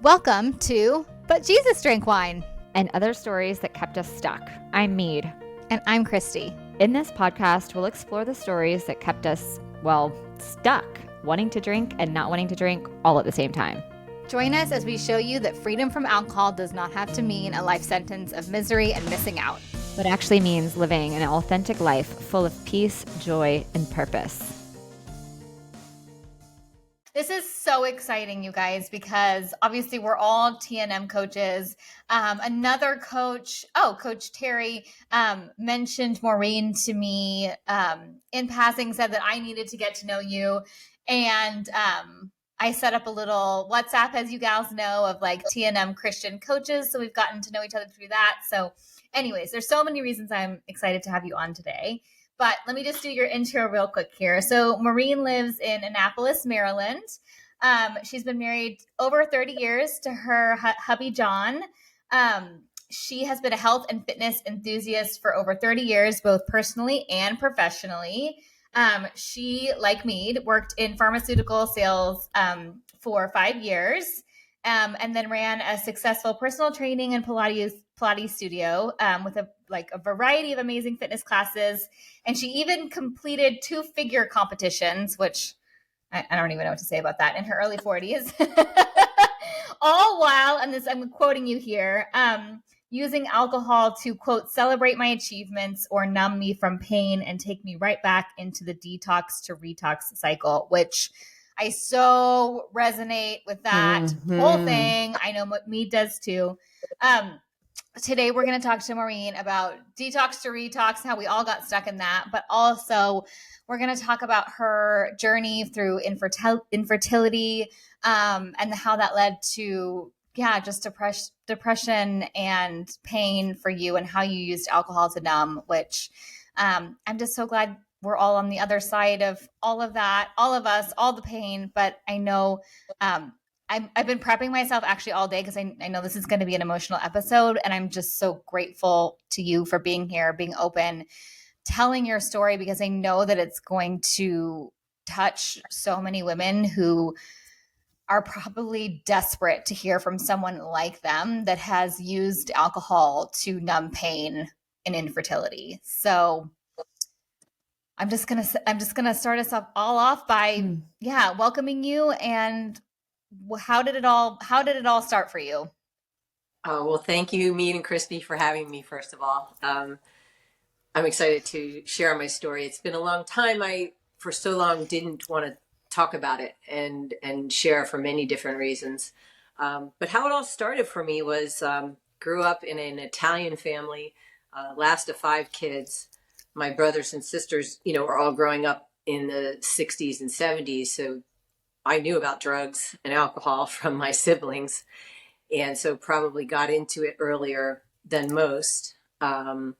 Welcome to But Jesus Drank Wine. And other stories that kept us stuck. I'm Mead. And I'm Christy. In this podcast, we'll explore the stories that kept us, well, stuck, wanting to drink and not wanting to drink all at the same time. Join us as we show you that freedom from alcohol does not have to mean a life sentence of misery and missing out, but actually means living an authentic life full of peace, joy, and purpose. This is so exciting, you guys, because obviously we're all TNM coaches. Another coach, Coach Terry, mentioned Maureen to me in passing, said that I needed to get to know you. And I set up a little WhatsApp, as you gals know, of like TNM Christian coaches. So we've gotten to know each other through that. So anyways, there's so many reasons I'm excited to have you on today. But let me just do your intro real quick here. So Maureen lives in Annapolis, Maryland. She's been married over 30 years to her hubby, John. She has been a health and fitness enthusiast for over 30 years, both personally and professionally. She, like me, worked in pharmaceutical sales for 5 years. And then ran a successful personal training and Pilates studio with a variety of amazing fitness classes. And she even completed 2-figure competitions, which I don't even know what to say about that, in her early 40s. All while, and this I'm quoting you here, using alcohol to, quote, celebrate my achievements or numb me from pain and take me right back into the detox to retox cycle, which I so resonate with that whole thing. I know Mead does too. Today, we're going to talk to Maureen about detox to retox, how we all got stuck in that. But also, we're going to talk about her journey through infertility and how that led to, just depression and pain for you and how you used alcohol to numb, which I'm just so glad we're all on the other side of all of that, all of us, all the pain. But I know I've been prepping myself actually all day because I know this is going to be an emotional episode. And I'm just so grateful to you for being here, being open, telling your story, because I know that it's going to touch so many women who are probably desperate to hear from someone like them that has used alcohol to numb pain and infertility. So I'm just gonna start us off by welcoming you. And how did it all start for you? Well, thank you, Mead and Christy, for having me. First of all, I'm excited to share my story. It's been a long time. I for so long didn't want to talk about it and share for many different reasons. But how it all started for me was grew up in an Italian family, last of 5 kids. My brothers and sisters, were all growing up in the 60s and 70s. So I knew about drugs and alcohol from my siblings. And so probably got into it earlier than most. I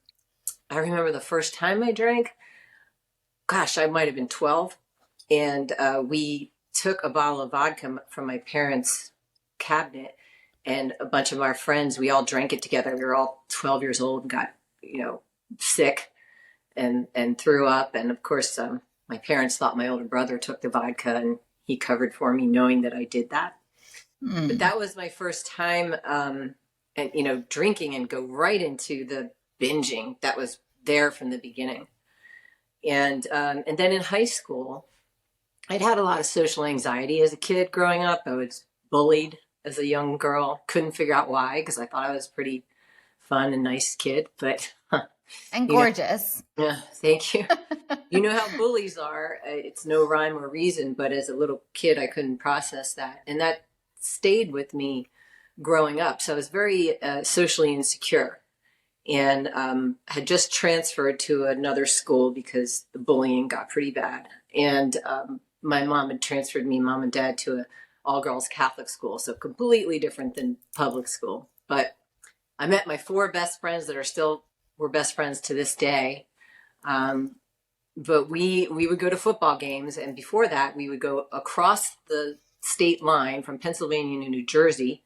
remember the first time I drank, I might have been 12. And we took a bottle of vodka from my parents' cabinet, and a bunch of our friends, we all drank it together. We were all 12 years old and got, sick and threw up. And of course, my parents thought my older brother took the vodka, and he covered for me, knowing that I did that. But that was my first time, drinking and go right into the binging that was there from the beginning. And then in high school, I'd had a lot of social anxiety as a kid growing up. I was bullied as a young girl. Couldn't figure out why, because I thought I was a pretty fun and nice kid, but and gorgeous. Yeah, thank you. You know how bullies are. It's no rhyme or reason, but as a little kid, I couldn't process that. And that stayed with me growing up. So I was very socially insecure, and had just transferred to another school because the bullying got pretty bad. And my mom had transferred me, mom and dad, to an all-girls Catholic school. So completely different than public school. But I met my 4 best friends that we're best friends to this day. But we would go to football games. And before that, we would go across the state line from Pennsylvania to New Jersey.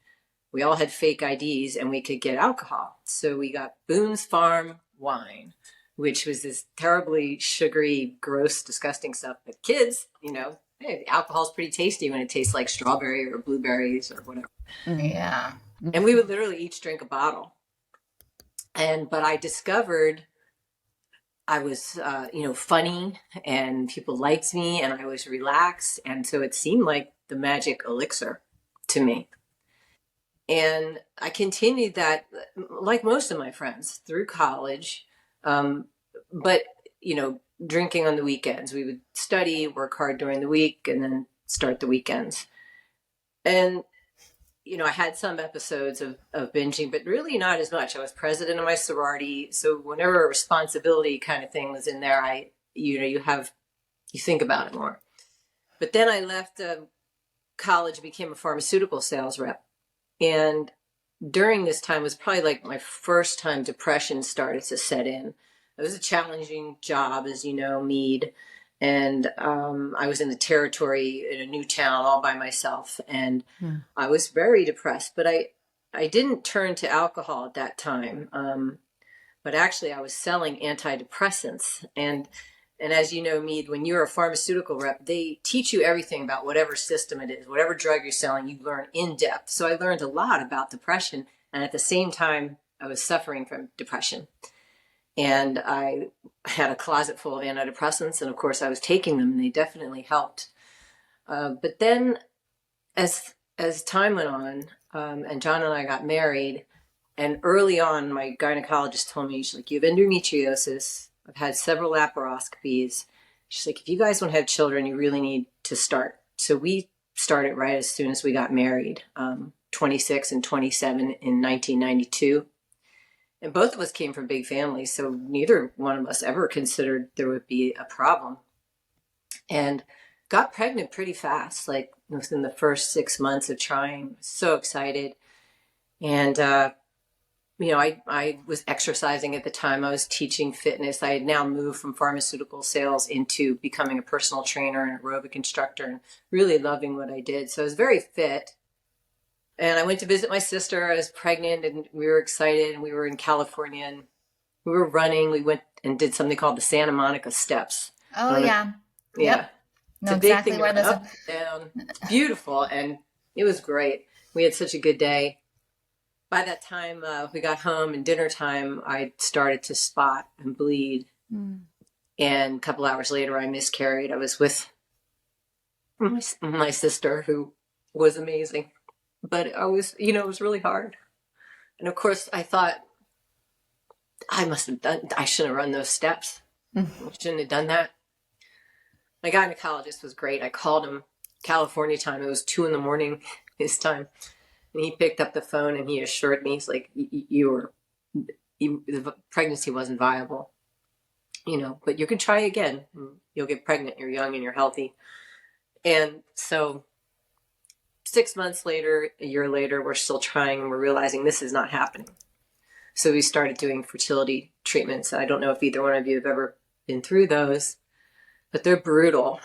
We all had fake IDs, and we could get alcohol. So we got Boone's Farm which was this terribly sugary, gross, disgusting stuff that kids, hey, alcohol's pretty tasty when it tastes like strawberry or blueberries or whatever. Yeah. And we would literally each drink a bottle. But I discovered I was, funny and people liked me and I was relaxed. And so it seemed like the magic elixir to me. And I continued that, like most of my friends, through college. But, drinking on the weekends. We would study, work hard during the week, and then start the weekends. And, I had some episodes of binging, but really not as much. I was president of my sorority. So whenever a responsibility kind of thing was in there, you think about it more. But then I left college, became a pharmaceutical sales rep. And during this time was probably like my first time depression started to set in. It was a challenging job, as you know, Mead. And I was in the territory in a new town all by myself. And I was very depressed. But I didn't turn to alcohol at that time. But actually, I was selling antidepressants. And as you know, Mead, when you're a pharmaceutical rep, they teach you everything about whatever system it is, whatever drug you're selling, you learn in depth. So I learned a lot about depression. And at the same time, I was suffering from depression. And I had a closet full of antidepressants. And of course, I was taking them and they definitely helped. But then as time went on, and John and I got married, and early on, my gynecologist told me, she's like, you have endometriosis. I've had several laparoscopies. She's like, if you guys want to have children, you really need to start. So we started right as soon as we got married, 26 and 27 in 1992. And both of us came from big families, so neither one of us ever considered there would be a problem. And got pregnant pretty fast, like within the first 6 months of trying. So excited. And I was exercising at the time. I was teaching fitness. I had now moved from pharmaceutical sales into becoming a personal trainer and aerobic instructor and really loving what I did. So I was very fit. And I went to visit my sister. I was pregnant and we were excited. And we were in California and we were running. We went and did something called the Santa Monica Steps. Oh, yeah. Yeah. Yep. It's a big thing. Where up and down. It's beautiful. And it was great. We had such a good day. By that time, we got home and dinner time, I started to spot and bleed. And a couple hours later, I miscarried. I was with my sister, who was amazing. But it was really hard. And of course, I thought, I shouldn't have run those steps. I shouldn't have done that. My gynecologist was great. I called him California time. It was 2 a.m. his time. And he picked up the phone and he assured me, he's like, the pregnancy wasn't viable, but you can try again. You'll get pregnant. You're young and you're healthy. And so 6 months later, a year later, we're still trying and we're realizing this is not happening. So we started doing fertility treatments. I don't know if either one of you have ever been through those, but they're brutal,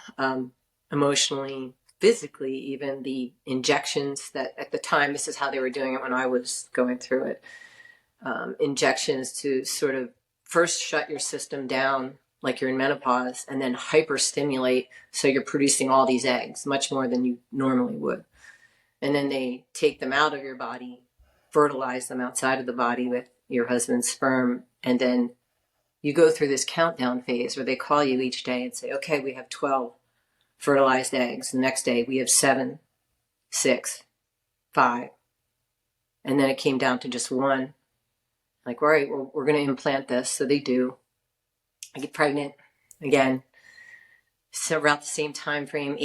emotionally, physically. Even the injections that at the time, this is how they were doing it when I was going through it, injections to sort of first shut your system down like you're in menopause and then hyperstimulate so you're producing all these eggs, much more than you normally would. And then they take them out of your body, fertilize them outside of the body with your husband's sperm, and then you go through this countdown phase where they call you each day and say, okay, we have 12 fertilized eggs. The next day we have 7, 6, 5. And then it came down to just 1. Like, all right, well, we're going to implant this. So they do. I get pregnant again. So around the same time frame,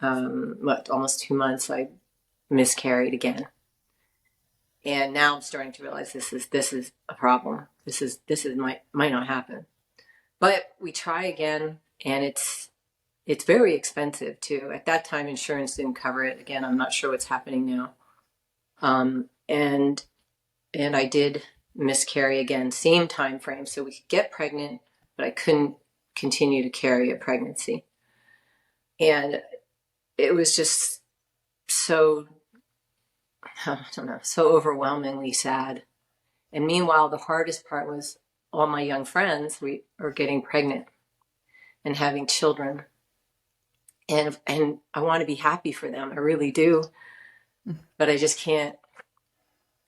almost 2 months, I miscarried again. And now I'm starting to realize this is a problem. This might not happen. But we try again, and it's very expensive too. At that time, insurance didn't cover it. Again, I'm not sure what's happening now. And I did miscarry again, same time frame. So we could get pregnant, but I couldn't continue to carry a pregnancy. And it was just so overwhelmingly sad. And meanwhile, the hardest part was all my young friends were getting pregnant and having children. And I want to be happy for them. I really do. But I just can't.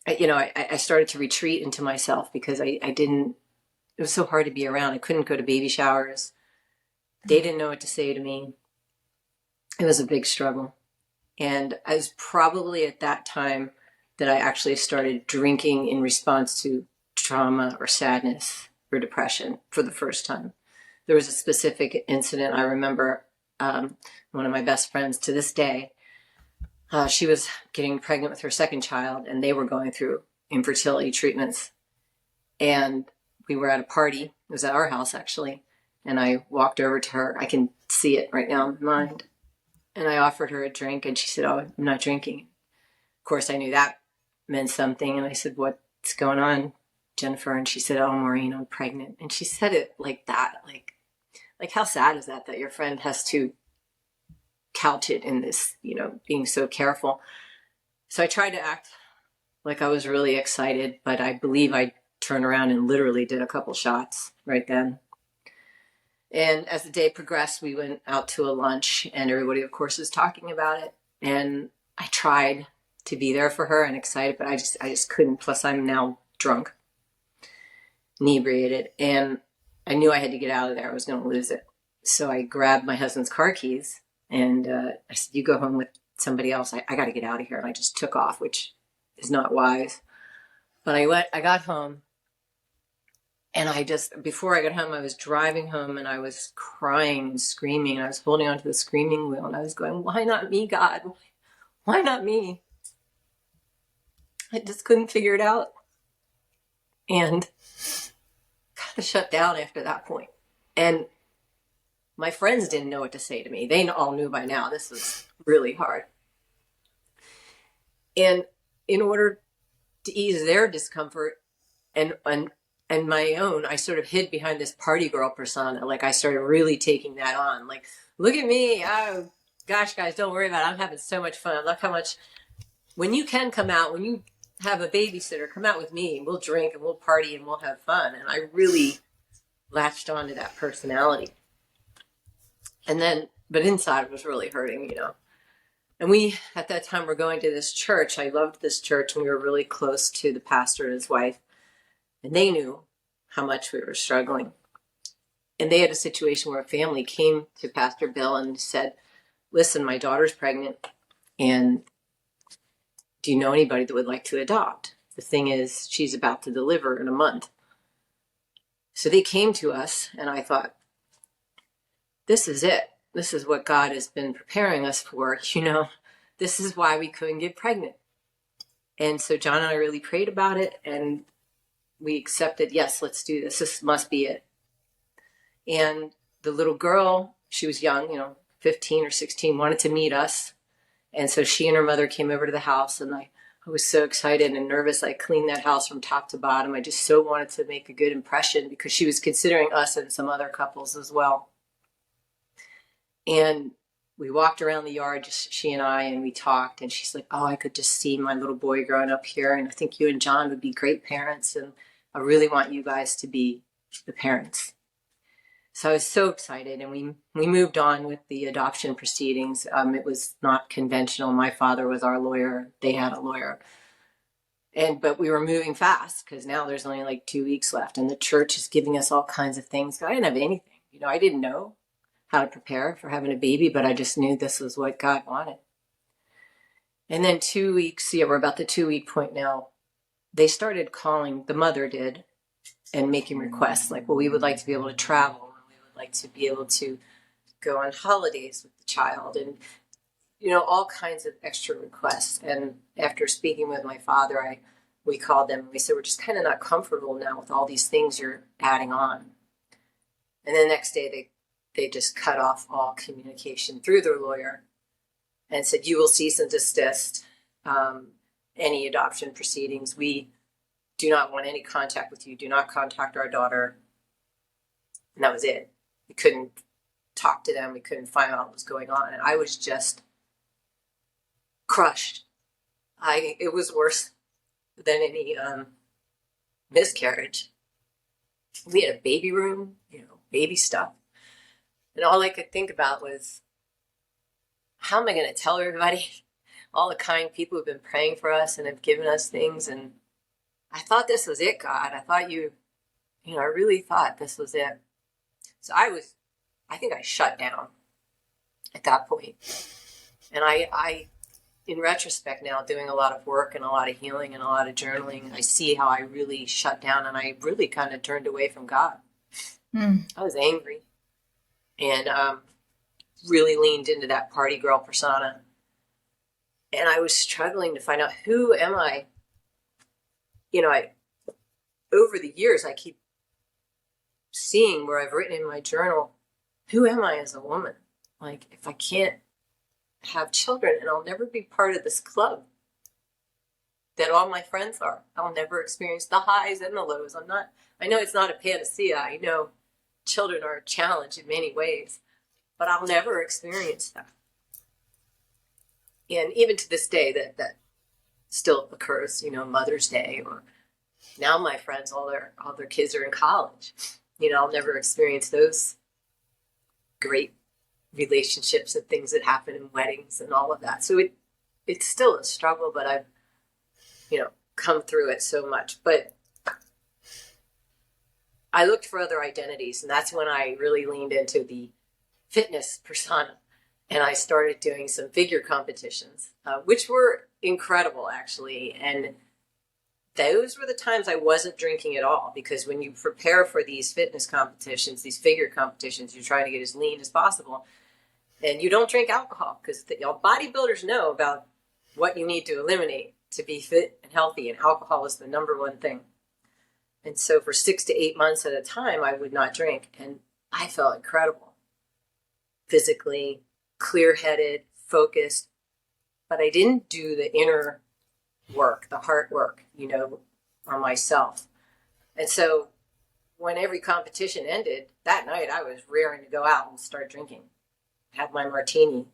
I started to retreat into myself because I didn't, it was so hard to be around. I couldn't go to baby showers. They didn't know what to say to me. It was a big struggle. And I was probably at that time that I actually started drinking in response to trauma or sadness or depression for the first time. There was a specific incident I remember. One of my best friends to this day, she was getting pregnant with her second child, and they were going through infertility treatments. And we were at a party. It was at our house, actually. And I walked over to her. I can see it right now in my mind. And I offered her a drink, and she said, "Oh, I'm not drinking." Of course, I knew that meant something. And I said, "What's going on, Jennifer?" And she said, "Oh, Maureen, I'm pregnant." And she said it like that. Like how sad is that your friend has to couch it in this, being so careful. So I tried to act like I was really excited, but I believe I turned around and literally did a couple shots right then. And as the day progressed, we went out to a lunch, and everybody, of course, was talking about it. And I tried to be there for her and excited, but I just couldn't. Plus, I'm now drunk, inebriated, and I knew I had to get out of there. I was going to lose it. So I grabbed my husband's car keys, and I said, "You go home with somebody else. I got to get out of here." And I just took off, which is not wise. But I got home, and before I got home, I was driving home, and I was crying and screaming, and I was holding onto the screaming wheel, and I was going, "Why not me, God? Why not me?" I just couldn't figure it out. And kind of shut down after that point. And my friends didn't know what to say to me. They all knew by now this was really hard. And in order to ease their discomfort and my own, I sort of hid behind this party girl persona. Like I started really taking that on. Like, look at me. Oh, gosh, guys, don't worry about it. I'm having so much fun. Look how much, when you can come out, when you have a babysitter, come out with me and we'll drink and we'll party and we'll have fun. And I really latched onto that personality. And then, but inside it was really hurting, And we, at that time, were going to this church. I loved this church, and we were really close to the pastor and his wife. And they knew how much we were struggling. And they had a situation where a family came to Pastor Bill and said, "Listen, my daughter's pregnant, and do you know anybody that would like to adopt? The thing is, she's about to deliver in a month." So they came to us, and I thought, this is it. This is what God has been preparing us for. This is why we couldn't get pregnant. And so John and I really prayed about it, and we accepted, yes, let's do this. This must be it. And the little girl, she was young, 15 or 16, wanted to meet us. And so she and her mother came over to the house, and I was so excited and nervous. I cleaned that house from top to bottom. I just so wanted to make a good impression because she was considering us and some other couples as well. And we walked around the yard, just she and I, and we talked. And she's like, "Oh, I could just see my little boy growing up here. And I think you and John would be great parents. And I really want you guys to be the parents." So I was so excited. And we moved on with the adoption proceedings. It was not conventional. My father was our lawyer. They had a lawyer. But we were moving fast because now there's only like 2 weeks left. And the church is giving us all kinds of things. I didn't have anything. I didn't know how to prepare for having a baby, but I just knew this was what God wanted. And then 2 weeks, we're about the 2-week point now. They started calling, the mother did, and making requests like, "Well, we would like to be able to travel, and we would like to be able to go on holidays with the child," and all kinds of extra requests. And after speaking with my father, we called them and we said, "We're just kind of not comfortable now with all these things you're adding on." And the next day they just cut off all communication through their lawyer and said, "You will cease and desist any adoption proceedings. We do not want any contact with you. Do not contact our daughter." And that was it. We couldn't talk to them. We couldn't find out what was going on. And I was just crushed. It was worse than any miscarriage. We had a baby room, baby stuff. And all I could think about was how am I going to tell everybody, all the kind people who've been praying for us and have given us things? And I thought this was it, God. I thought I really thought this was it. So I think I shut down at that point. And I, in retrospect now, doing a lot of work and a lot of healing and a lot of journaling, I see how I really shut down and I really kind of turned away from God. I was angry and really leaned into that party girl persona. And I was struggling to find out, who am I? Over the years, I keep seeing where I've written in my journal, who am I as a woman? Like, if I can't have children, and I'll never be part of this club that all my friends are. I'll never experience the highs and the lows. I know it's not a panacea. I know children are a challenge in many ways, but I'll never experience that. And even to this day, that still occurs, Mother's Day, or now my friends, all their kids are in college. I'll never experience those great relationships and things that happen in weddings and all of that. So it's still a struggle, but I've, come through it so much. But I looked for other identities, and that's when I really leaned into the fitness persona. And I started doing some figure competitions, which were incredible, actually. And those were the times I wasn't drinking at all, because when you prepare for these fitness competitions, these figure competitions, you're trying to get as lean as possible. And you don't drink alcohol, because bodybuilders know about what you need to eliminate to be fit and healthy, and alcohol is the number one thing. And so for 6 to 8 months at a time, I would not drink. And I felt incredible. Physically, clear-headed, focused. But I didn't do the inner work, the heart work, on myself. And so when every competition ended, that night I was raring to go out and start drinking, have my martini.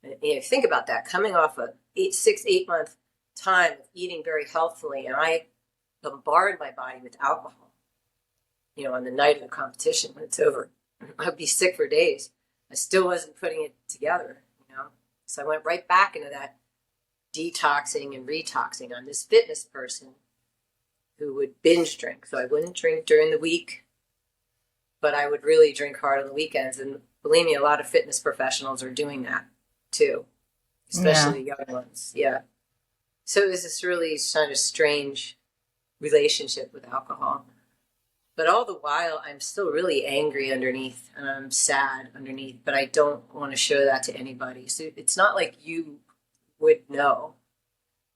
And think about that, coming off a 8 month time of eating very healthfully, and I bombard my body with alcohol, on the night of the competition when it's over. I'd be sick for days. I still wasn't putting it together, So I went right back into that detoxing and retoxing on this fitness person who would binge drink. So I wouldn't drink during the week, but I would really drink hard on the weekends. And believe me, a lot of fitness professionals are doing that too, especially the young ones. Yeah. So it was this really kind of strange relationship with alcohol. But all the while, I'm still really angry underneath, and I'm sad underneath, but I don't want to show that to anybody. So it's not like you would know.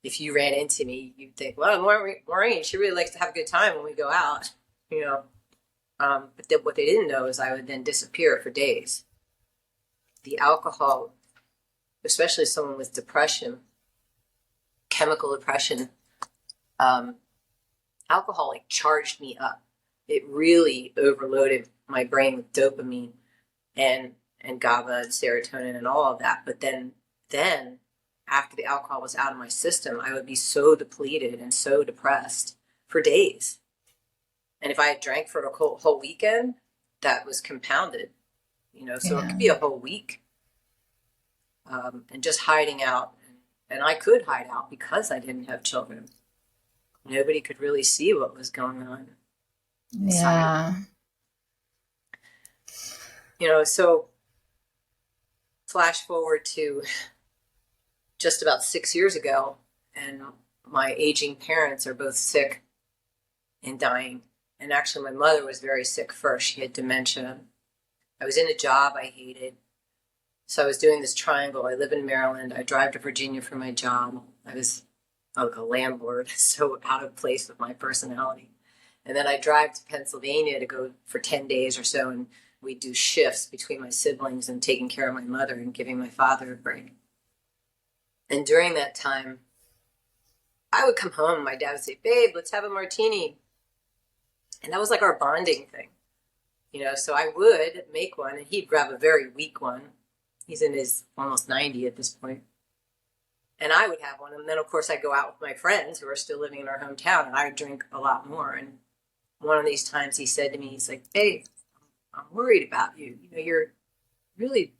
If you ran into me, you'd think, well, Maureen, she really likes to have a good time when we go out, But then what they didn't know is I would then disappear for days. The alcohol, especially someone with depression, chemical depression, alcohol charged me up. It really overloaded my brain with dopamine and GABA and serotonin and all of that. But then after the alcohol was out of my system, I would be so depleted and so depressed for days. And if I had drank for a whole weekend, that was compounded, so it could be a whole week. And just hiding out. And I could hide out because I didn't have children. Nobody could really see what was going on inside. Yeah. So flash forward to just about 6 years ago, and my aging parents are both sick and dying. And actually, my mother was very sick first. She had dementia. I was in a job I hated. So I was doing this triangle. I live in Maryland. I drive to Virginia for my job. I was a landlord, so out of place with my personality. And then I drive to Pennsylvania to go for 10 days or so, and we do shifts between my siblings and taking care of my mother and giving my father a break. And during that time, I would come home and my dad would say, babe, let's have a martini. And that was like our bonding thing. So I would make one, and he'd grab a very weak one. He's in his almost 90 at this point. And I would have one. And then, of course, I'd go out with my friends who are still living in our hometown, and I would drink a lot more. And one of these times he said to me, he's like, babe, I'm worried about you. You're really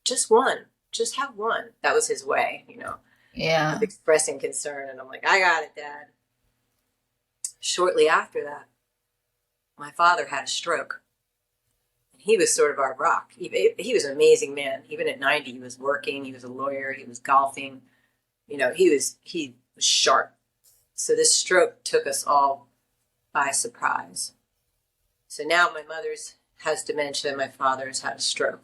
just one. just have one. That was his way, Yeah. of expressing concern. And I'm like, I got it, Dad. Shortly after that, my father had a stroke. And he was sort of our rock. He was an amazing man. Even at 90, he was working. He was a lawyer. He was golfing. He was sharp. So this stroke took us all by surprise. So now my mother's has dementia. My father's had a stroke.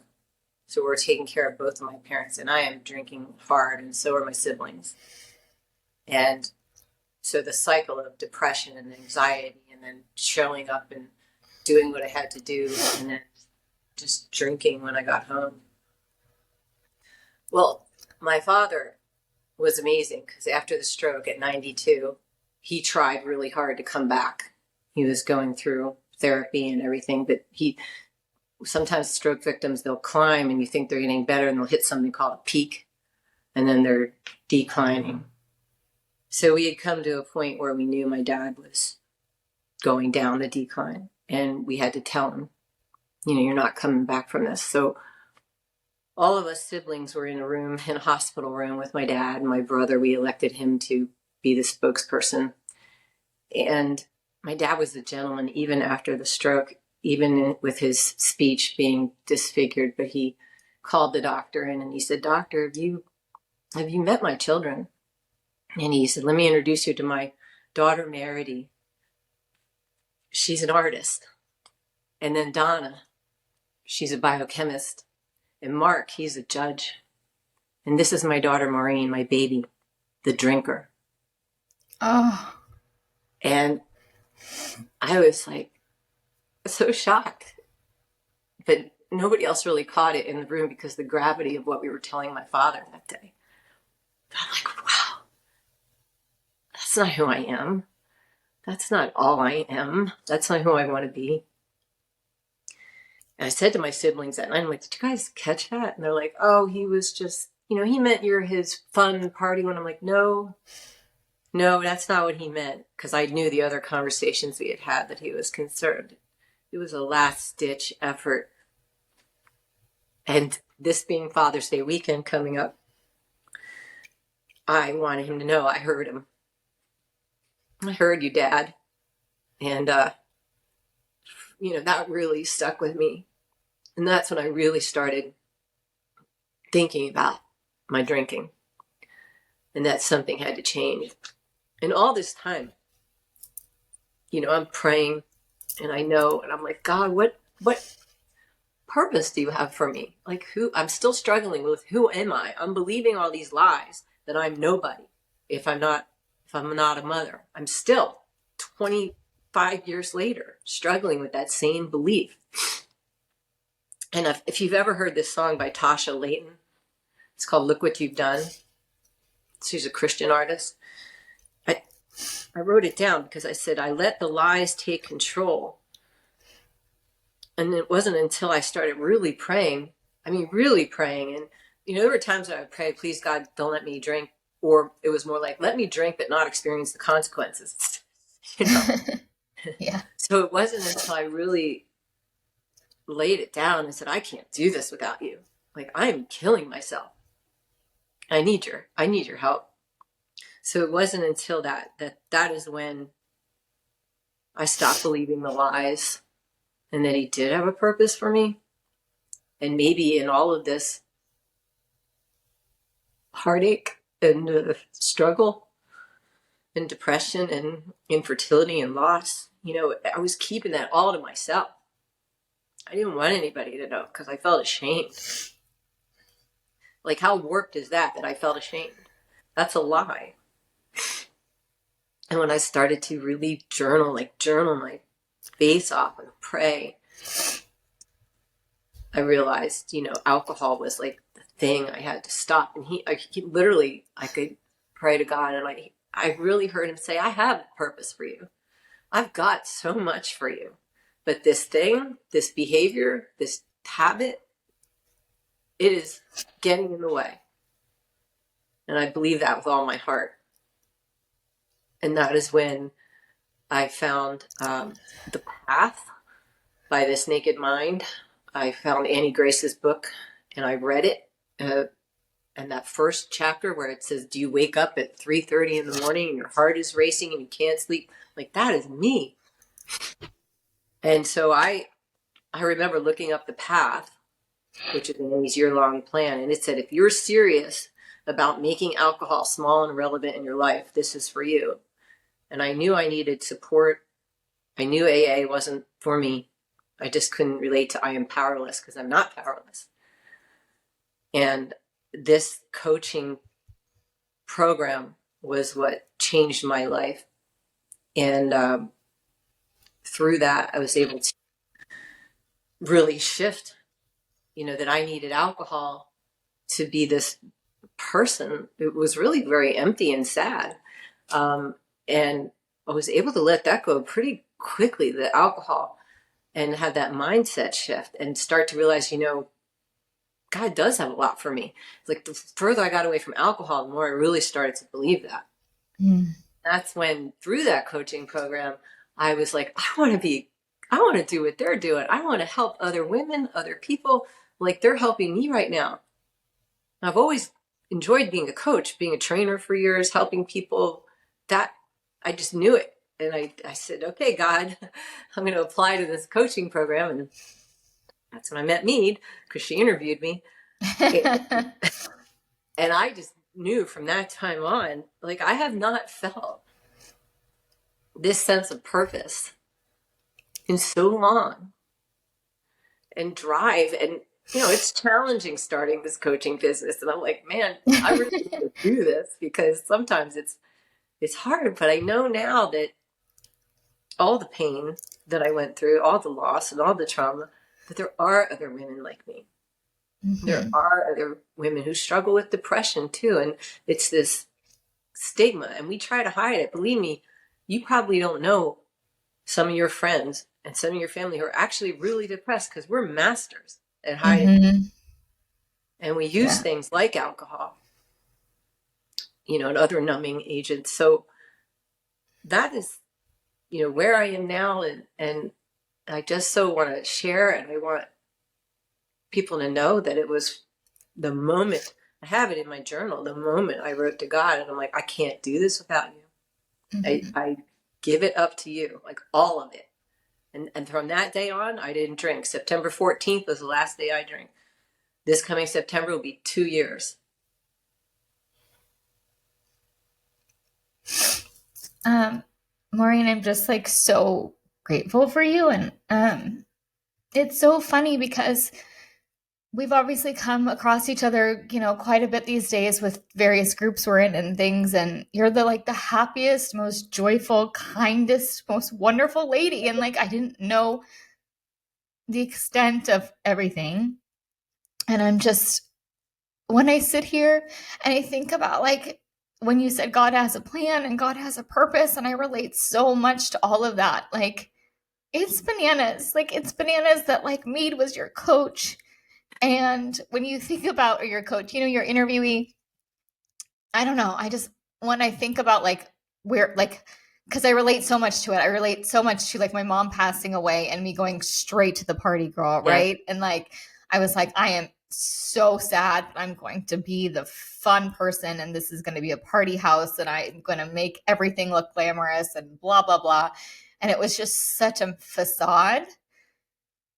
So we're taking care of both of my parents. And I am drinking hard, and so are my siblings. And so the cycle of depression and anxiety, and then showing up and doing what I had to do, and then just drinking when I got home. Well, my father was amazing because after the stroke at 92, he tried really hard to come back. He was going through therapy and everything, but sometimes stroke victims, they'll climb and you think they're getting better and they'll hit something called a peak, and then they're declining. So we had come to a point where we knew my dad was going down the decline, and we had to tell him, you're not coming back from this. So all of us siblings were in a hospital room with my dad and my brother. We elected him to be the spokesperson. And my dad was a gentleman even after the stroke, even with his speech being disfigured. But he called the doctor in and he said, "Doctor, have you met my children?" And he said, "Let me introduce you to my daughter, Merity. She's an artist. And then Donna, she's a biochemist. And Mark, he's a judge. And this is my daughter, Maureen, my baby, the drinker." Oh. And I was like so shocked. But nobody else really caught it in the room because the gravity of what we were telling my father that day. I'm like, wow, that's not who I am. That's not all I am. That's not who I want to be. And I said to my siblings that night, I'm like, "Did you guys catch that?" And they're like, "Oh, he was just, he meant you're his fun party one." I'm like, no, that's not what he meant. Because I knew the other conversations we had had that he was concerned. It was a last ditch effort. And this being Father's Day weekend coming up, I wanted him to know I heard him. I heard you, Dad. And, that really stuck with me. And that's when I really started thinking about my drinking. And that something had to change. And all this time, I'm praying and I know, and I'm like, "God, what purpose do you have for me? Like, I'm still struggling with who am I? I'm believing all these lies that I'm nobody if I'm not a mother. I'm still 25 years later struggling with that same belief." And if you've ever heard this song by Tasha Layton, it's called "Look What You've Done." She's a Christian artist. I wrote it down because I said, I let the lies take control. And it wasn't until I started really praying. And, there were times I would pray, "Please, God, don't let me drink." Or it was more like, "Let me drink, but not experience the consequences." Yeah. So it wasn't until I really laid it down and said, "I can't do this without you. Like, I am killing myself. I need your help." So it wasn't until that is when I stopped believing the lies, and that he did have a purpose for me. And maybe in all of this heartache and struggle and depression and infertility and loss, I was keeping that all to myself. I didn't want anybody to know because I felt ashamed. Like, how warped is that I felt ashamed? That's a lie. And when I started to really journal my face off and pray, I realized, alcohol was like the thing I had to stop. And he literally, I could pray to God, and I really heard him say, "I have a purpose for you. I've got so much for you. But this thing, this behavior, this habit, it is getting in the way." And I believe that with all my heart. And that is when I found The Path by This Naked Mind. I found Annie Grace's book and I read it. And that first chapter where it says, do you wake up at 3:30 in the morning and your heart is racing and you can't sleep? Like, that is me. And so I remember looking up the path, which is Amy's year-long plan. And it said, if you're serious about making alcohol small and relevant in your life, this is for you. And I knew I needed support. I knew AA wasn't for me. I just couldn't relate to I am powerless, because I'm not powerless. And this coaching program was what changed my life. And through that, I was able to really shift, that I needed alcohol to be this person. It was really very empty and sad. And I was able to let that go pretty quickly, the alcohol, and have that mindset shift and start to realize, God does have a lot for me. It's like the further I got away from alcohol, the more I really started to believe that. That's when, through that coaching program, I was like, I want to do what they're doing. I want to help other women, other people, like they're helping me right now. I've always enjoyed being a coach, being a trainer for years, helping people. That I just knew it. And I said, okay, God, I'm going to apply to this coaching program. And that's when I met Mead, because she interviewed me. And I just knew from that time on, like, I have not felt this sense of purpose in so long, and drive. And, it's challenging starting this coaching business. And I'm like, man, I really need to do this, because sometimes it's hard. But I know now that all the pain that I went through, all the loss and all the trauma, that there are other women like me. There are other women who struggle with depression too. And it's this stigma, and we try to hide it. Believe me, you probably don't know some of your friends and some of your family who are actually really depressed, because we're masters at hiding. And we use things like alcohol, and other numbing agents. So that is, where I am now. And I just so want to share, and I want people to know that it was the moment. I have it in my journal, the moment I wrote to God, and I'm like, I can't do this without you. I give it up to you, like all of it. And from that day on, I didn't drink. September 14th was the last day I drank. This coming September will be 2 years. Maureen, I'm just like so grateful for you. And it's so funny because we've obviously come across each other, quite a bit these days with various groups we're in and things. And you're the happiest, most joyful, kindest, most wonderful lady. And I didn't know the extent of everything. And I'm just, when I sit here and I think about when you said God has a plan and God has a purpose, and I relate so much to all of that. It's bananas. It's bananas that Mead was your coach. And when you think about your coach, your interviewee, I don't know. When I think about where, because I relate so much to it. I relate so much to my mom passing away and me going straight to the party girl. Right. And I was like, I am so sad. I'm going to be the fun person, and this is going to be a party house, and I'm going to make everything look glamorous and blah, blah, blah. And it was just such a facade,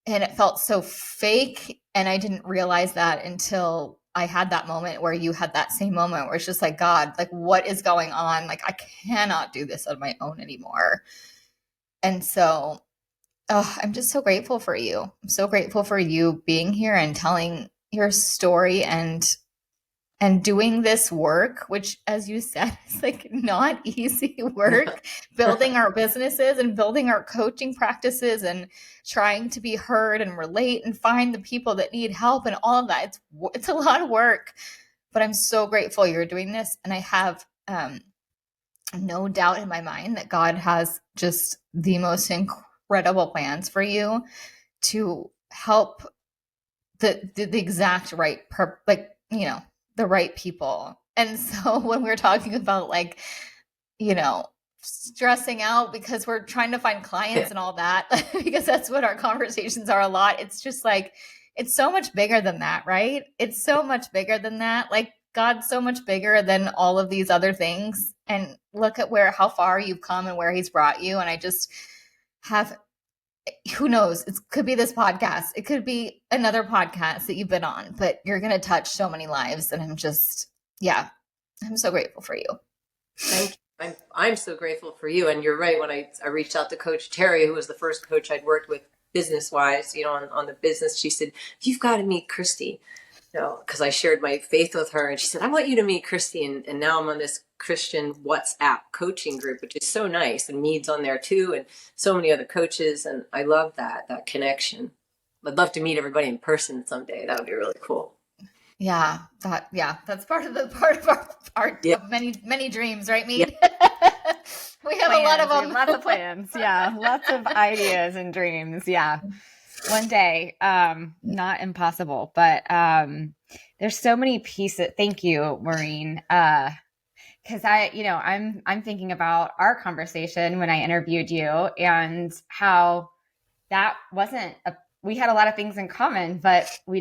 and it felt so fake. And I didn't realize that until I had that moment where you had that same moment where it's just like, God, what is going on? I cannot do this on my own anymore. And so I'm just so grateful for you. I'm so grateful for you being here and telling your story and doing this work, which, as you said, is not easy work, building our businesses and building our coaching practices and trying to be heard and relate and find the people that need help and all of that. It's a lot of work, but I'm so grateful you're doing this. And I have no doubt in my mind that God has just the most incredible plans for you to help the exact right, the right people. And so when we're talking about stressing out because we're trying to find clients and all that, because that's what our conversations are a lot. It's just it's so much bigger than that, right? It's so much bigger than that. God's so much bigger than all of these other things. And look at how far you've come and where he's brought you. And I just have, who knows, it could be this podcast. It could be another podcast that you've been on, but you're going to touch so many lives. And I'm just, yeah, I'm so grateful for you. Thank you. I'm so grateful for you. And you're right. When I reached out to Coach Terry, who was the first coach I'd worked with business wise, on the business, she said, you've got to meet Christy. Because I shared my faith with her, and she said, I want you to meet Christy. And now I'm on this Christian WhatsApp coaching group, which is so nice. And Mead's on there too, and so many other coaches. And I love that connection. I'd love to meet everybody in person someday. That would be really cool. Yeah, that's part of our Yeah. many dreams, right, Mead? Yeah. We have a lot of them. Lots of plans. Yeah. Lots of ideas and dreams. Yeah. One day, not impossible, but there's so many pieces. Thank you, Maureen. Because I'm thinking about our conversation when I interviewed you and how that we had a lot of things in common, but I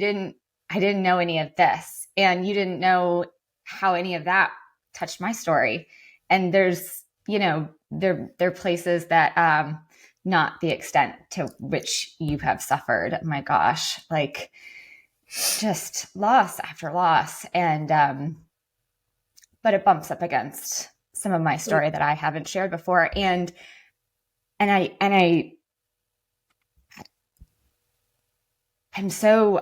didn't know any of this, and you didn't know how any of that touched my story. And there's, there are places that, not the extent to which you have suffered. My gosh, like just loss after loss. And, but it bumps up against some of my story that I haven't shared before. And I'm so,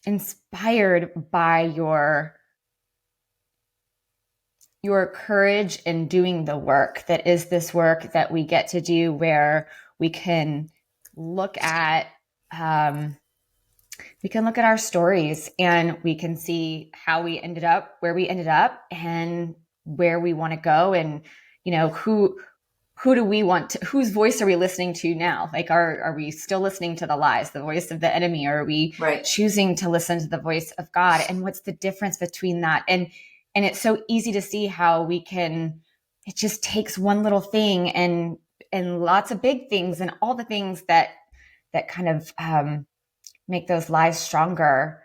inspired by your courage in doing the work that is this work that we get to do, where we can look at our stories and we can see how we ended up where we ended up and where we want to go, and who do we want to, whose voice are we listening to now? Like, are we still listening to the lies, the voice of the enemy? Or are we choosing to listen to the voice of God? And what's the difference between that? And it's so easy to see how it just takes one little thing and lots of big things and all the things that kind of make those lies stronger,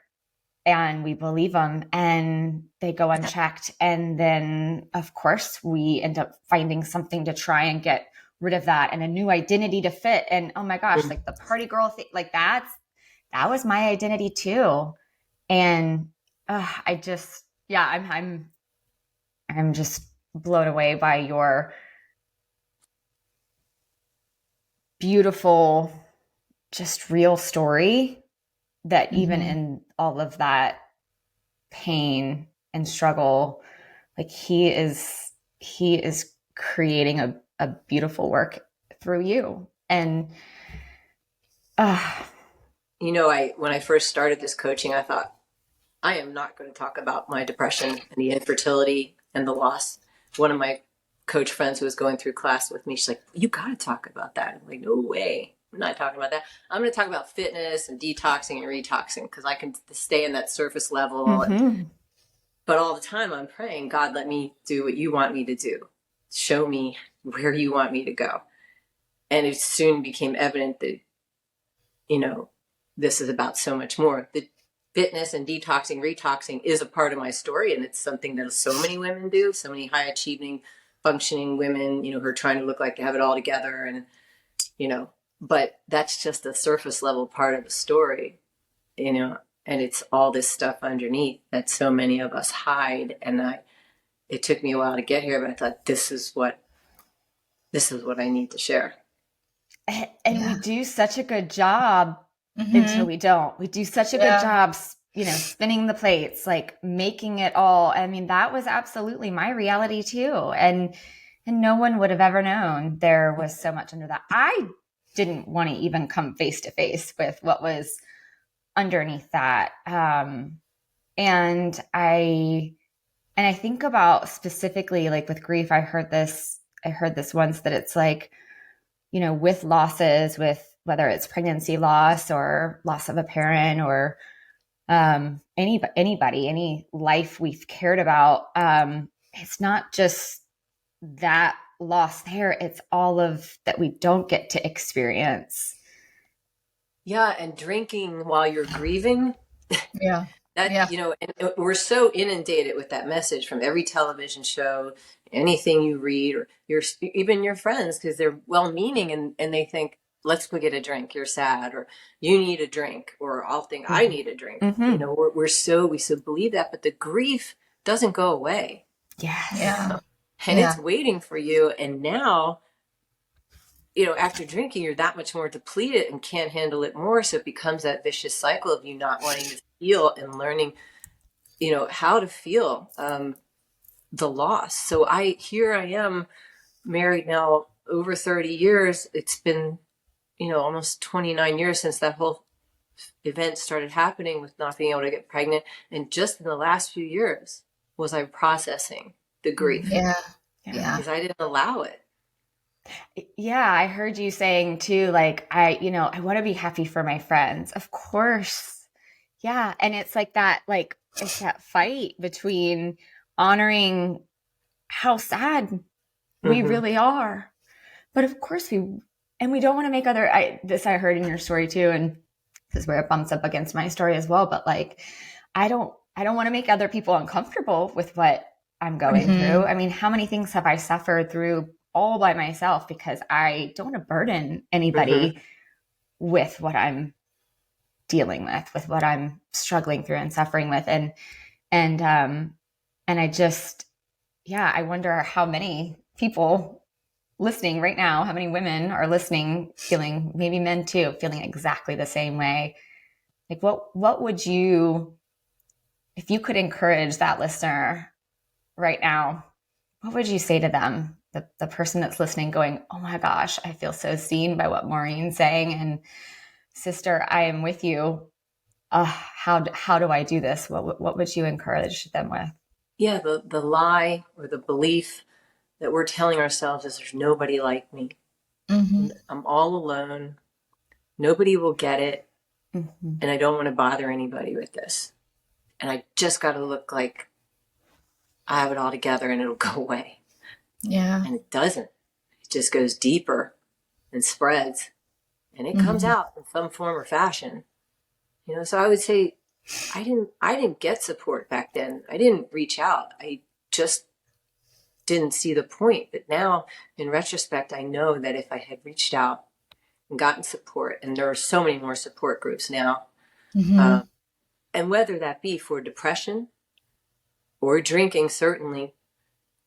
and we believe them and they go unchecked. And then of course we end up finding something to try and get rid of that, and a new identity to fit. And oh my gosh, like the party girl thing, like that was my identity too. And I'm just blown away by your beautiful, just real story, that even in all of that pain and struggle, like he is creating a beautiful work through you. And when I first started this coaching, I thought, I am not going to talk about my depression and the infertility and the loss. One of my coach friends who was going through class with me, she's like, you got to talk about that. I'm like, no way. I'm not talking about that. I'm going to talk about fitness and detoxing and retoxing, because I can stay in that surface level. But all the time I'm praying, God, let me do what you want me to do. Show me where you want me to go. And it soon became evident that, this is about so much more. The fitness and detoxing, retoxing is a part of my story. And it's something that so many women do, so many high achieving, functioning women, who are trying to look like they have it all together. And, but that's just a surface level part of the story, and it's all this stuff underneath that so many of us hide. And it took me a while to get here, but I thought, this is what I need to share. And we do such a good job until we don't. We do such a good job, spinning the plates, like making it all. I mean, that was absolutely my reality too. And no one would have ever known there was so much under that. I didn't want to even come face to face with what was underneath that. And I think about specifically, like with grief, I heard this once, that it's like, with losses, with whether it's pregnancy loss or loss of a parent or anybody, any life we've cared about, it's not just that loss there, it's all of that we don't get to experience. Yeah, and drinking while you're grieving. Yeah. That, Yeah. and we're so inundated with that message from every television show, anything you read, or even your friends, because they're well-meaning and they think, let's go get a drink. You're sad, or you need a drink, or I'll think I need a drink. Mm-hmm. We so believe that, but the grief doesn't go away. Yes. Yeah. And it's waiting for you. And now, after drinking, you're that much more depleted and can't handle it more. So it becomes that vicious cycle of you not wanting to feel and learning, how to feel the loss. So here I am, married now over 30 years. It's been, almost 29 years since that whole event started happening with not being able to get pregnant. And just in the last few years was I processing the grief. Yeah. Because I didn't allow it. Yeah, I heard you saying too, like, I want to be happy for my friends. Of course. Yeah. And it's like that, like, it's that fight between honoring how sad we really are. But of course we don't want to make I heard in your story too. And this is where it bumps up against my story as well. But like, I don't want to make other people uncomfortable with what I'm going through. I mean, how many things have I suffered through all by myself because I don't want to burden anybody with what I'm dealing with what I'm struggling through and suffering with. And I just, I wonder how many people listening right now, how many women are listening, feeling, maybe men too, feeling exactly the same way. Like what would you, if you could encourage that listener right now, what would you say to them? The person that's listening going, oh my gosh, I feel so seen by what Maureen's saying. And sister, I am with you. How do I do this? What would you encourage them with? Yeah, the lie or the belief that we're telling ourselves is there's nobody like me. I'm all alone. Nobody will get it. And I don't want to bother anybody with this. And I just got to look like I have it all together and it'll go away. Yeah. And it doesn't. It just goes deeper and spreads. And it comes out in some form or fashion. So I would say I didn't get support back then. I didn't reach out. I just didn't see the point. But now, in retrospect, I know that if I had reached out and gotten support, and there are so many more support groups now, and whether that be for depression or drinking, certainly,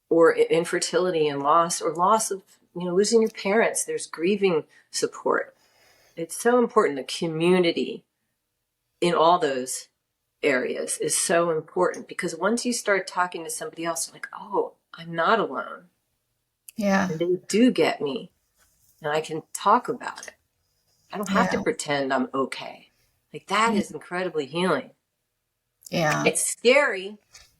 or infertility and loss, or loss of, losing your parents, there's grieving support. It's so important. The community in all those areas is so important, because once you start talking to somebody else, you're like, oh, I'm not alone. Yeah. And they do get me, and I can talk about it. I don't have to pretend I'm okay. Like, that is incredibly healing. Yeah. It's scary,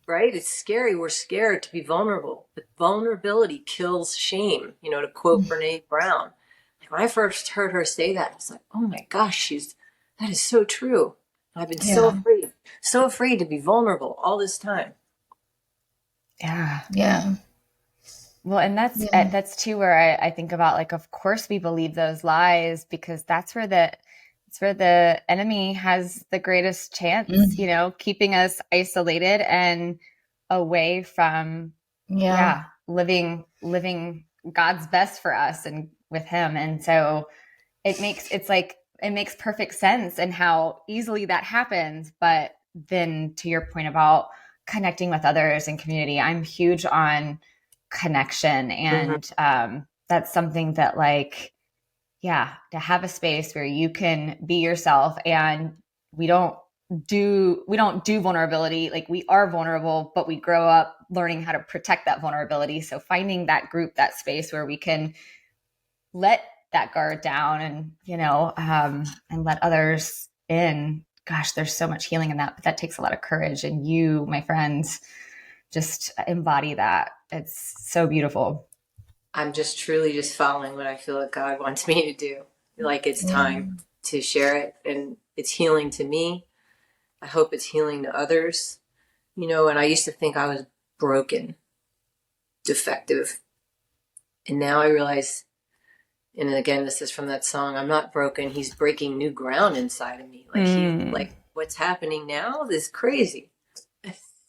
right? It's scary. We're scared to be vulnerable, but vulnerability kills shame. To quote Brene Brown. Like, when I first heard her say that, I was like, oh my gosh, that is so true. I've been so afraid to be vulnerable all this time. Yeah. Yeah. Well, and that's too where I think about, like, of course we believe those lies, because that's where the enemy has the greatest chance, keeping us isolated and away from, living God's best for us and with him. And so it makes perfect sense and how easily that happens. But then to your point about connecting with others and community, I'm huge on connection. And that's something that, like, to have a space where you can be yourself, and we don't do vulnerability. Like, we are vulnerable, but we grow up learning how to protect that vulnerability. So finding that group, that space where we can let that guard down and, and let others in. Gosh, there's so much healing in that, but that takes a lot of courage. And you, my friends, just embody that. It's so beautiful. I'm just truly just following what I feel like God wants me to do. Like, it's time to share it, and it's healing to me. I hope it's healing to others. And I used to think I was broken, defective. And now I realize, and again, this is from that song, I'm not broken. He's breaking new ground inside of me. Like, what's happening now is crazy.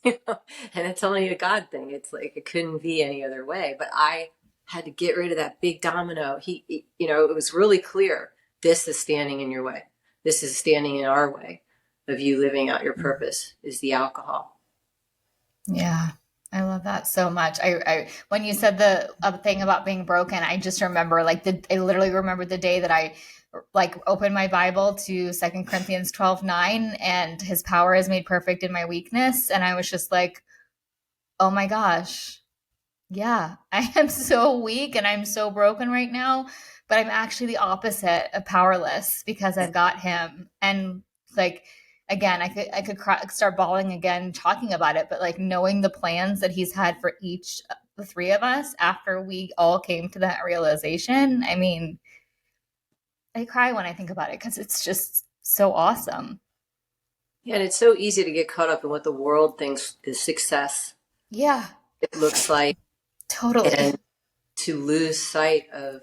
You know? And it's only a God thing. It's like it couldn't be any other way. But I had to get rid of that big domino. It was really clear. This is standing in your way. This is standing in our way of you living out your purpose, is the alcohol. Yeah. I love that so much. I when you said the thing about being broken, I just remember I literally remember the day that I opened my Bible to 2 Corinthians 12:9, and his power is made perfect in my weakness. And I was just like, oh my gosh, yeah, I am so weak and I'm so broken right now, but I'm actually the opposite of powerless because I've got him. And like, again, I could start bawling again talking about it, but like knowing the plans that he's had for each of the three of us after we all came to that realization. I mean, I cry when I think about it because it's just so awesome. Yeah, and it's so easy to get caught up in what the world thinks is success. Yeah, It looks like, totally. and to lose sight of,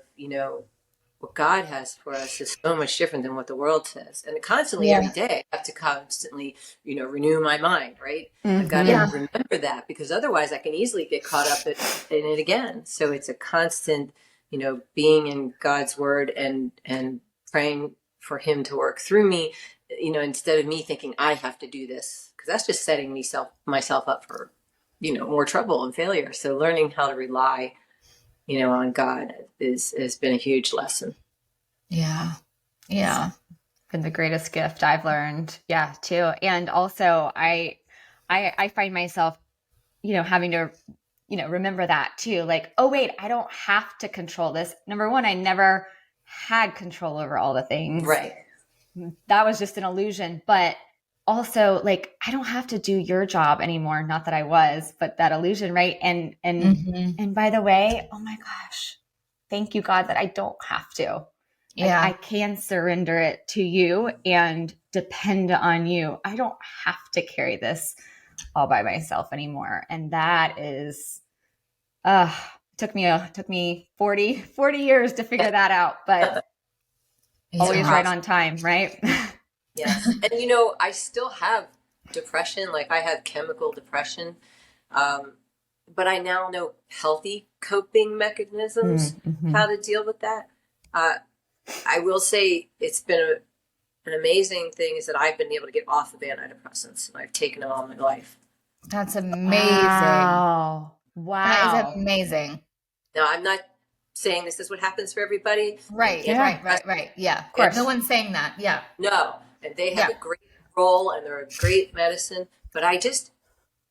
what God has for us is so much different than what the world says. And constantly, every Yeah. day, I have to constantly, renew my mind, right? I've got to Mm-hmm. Yeah. remember that, because otherwise I can easily get caught up in it again. So it's a constant, being in God's word and praying for him to work through me, instead of me thinking I have to do this, because that's just setting myself up for, more trouble and failure. So learning how to rely, on God has been a huge lesson. Yeah. Yeah. Been the greatest gift I've learned. Yeah, too. And also I find myself, having to, remember that too. Like, oh wait, I don't have to control this. Number one, I never had control over all the things. Right. That was just an illusion. But also, like, I don't have to do your job anymore. Not that I was, but that illusion, right? And by the way, oh my gosh, thank you, God, that I don't have to. Like, Yeah. I can surrender it to you and depend on you. I don't have to carry this all by myself anymore. And that is, took me 40 years to figure that out, but always Yeah. right on time, right? Yes. And I still have depression, like I have chemical depression. But I now know healthy coping mechanisms, Mm-hmm. how to deal with that. I will say it's been an amazing thing is that I've been able to get off of antidepressants, and I've taken them all my life. That's amazing. Wow. That is Wow. amazing. Now, I'm not saying this is what happens for everybody. Right, Yeah. right. Yeah. Of course. No one's saying that. Yeah. No, and they have Yeah. a great role and they're a great medicine. But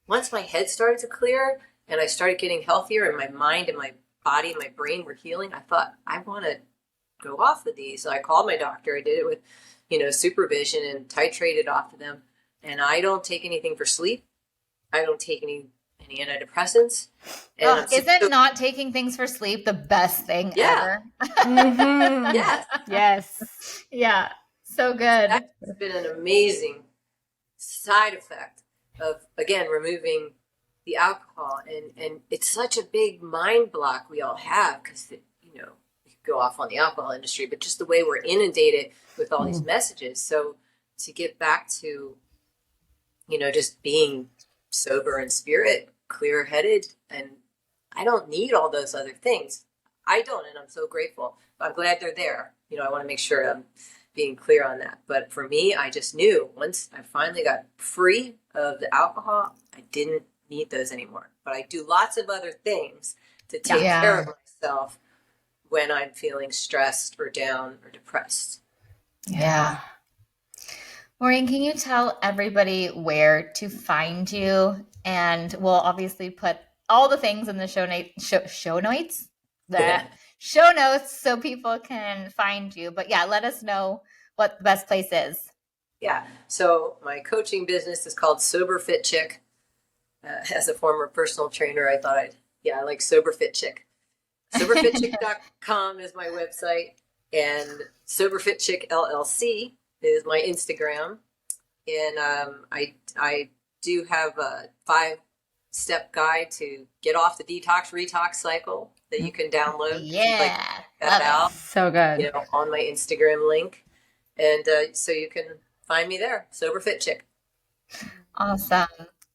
once my head started to clear and I started getting healthier and my mind and my body and my brain were healing, I thought, I want to go off of these. So I called my doctor. I did it with, supervision, and titrated off of them. And I don't take anything for sleep. I don't take any antidepressants. And Isn't not taking things for sleep the best thing Yeah. ever? Mm-hmm. yes, Yes. Yeah. So good. that's been an amazing side effect of, again, removing the alcohol. And it's such a big mind block we all have, because we could go off on the alcohol industry, but just the way we're inundated with all these messages. So to get back to just being sober in spirit, clear headed, and I don't need all those other things. I don't, and I'm so grateful. I'm glad they're there. I want to make sure I'm being clear on that. But for me, I just knew once I finally got free of the alcohol, I didn't need those anymore. But I do lots of other things to take care of myself when I'm feeling stressed or down or depressed. Yeah. Maureen, can you tell everybody where to find you? And we'll obviously put all the things in the show notes, show notes, so people can find you. But yeah, let us know what the best place is. Yeah. So my coaching business is called Sober Fit Chick. As a former personal trainer, I thought I like Sober Fit Chick. SoberFitChick.com is my website, and SoberFit Chick LLC is my Instagram. And I do have a 5-step guide to get off the detox cycle that you can download. Yeah. That out. So good. On my Instagram link. And so you can find me there. Sober Fit Chick. Awesome.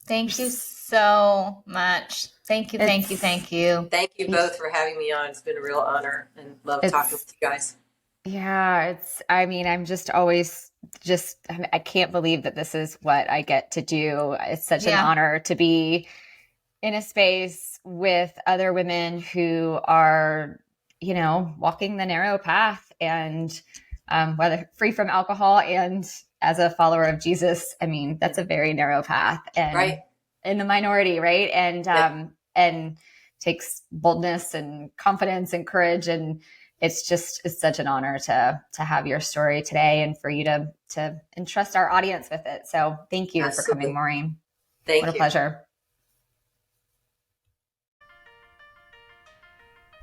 Thank you so much. Thank you. Thank you. Thank you. Thank you both for having me on. It's been a real honor and love talking with you guys. Yeah, I'm just always I can't believe that this is what I get to do. It's such an honor to be in a space with other women who are, walking the narrow path, and whether free from alcohol and as a follower of Jesus, that's a very narrow path, and in the minority, right? And and takes boldness and confidence and courage, and it's such an honor to have your story today and for you to entrust our audience with it. So thank you for coming, Maureen. Thank you. What a pleasure.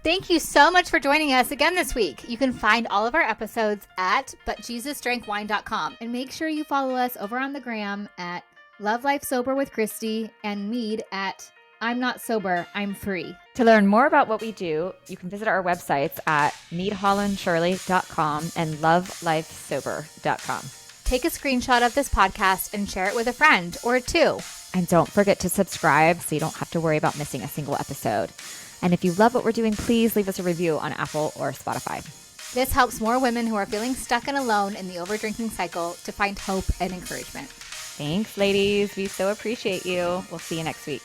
Thank you so much for joining us again this week. You can find all of our episodes at butjesusdrankwine.com, and make sure you follow us over on the gram at Love Life Sober with Christy and Mead at I'm Not Sober, I'm Free. To learn more about what we do, you can visit our websites at meadhollandshirley.com and lovelifesober.com. Take a screenshot of this podcast and share it with a friend or two. And don't forget to subscribe so you don't have to worry about missing a single episode. And if you love what we're doing, please leave us a review on Apple or Spotify. This helps more women who are feeling stuck and alone in the overdrinking cycle to find hope and encouragement. Thanks, ladies. We so appreciate you. We'll see you next week.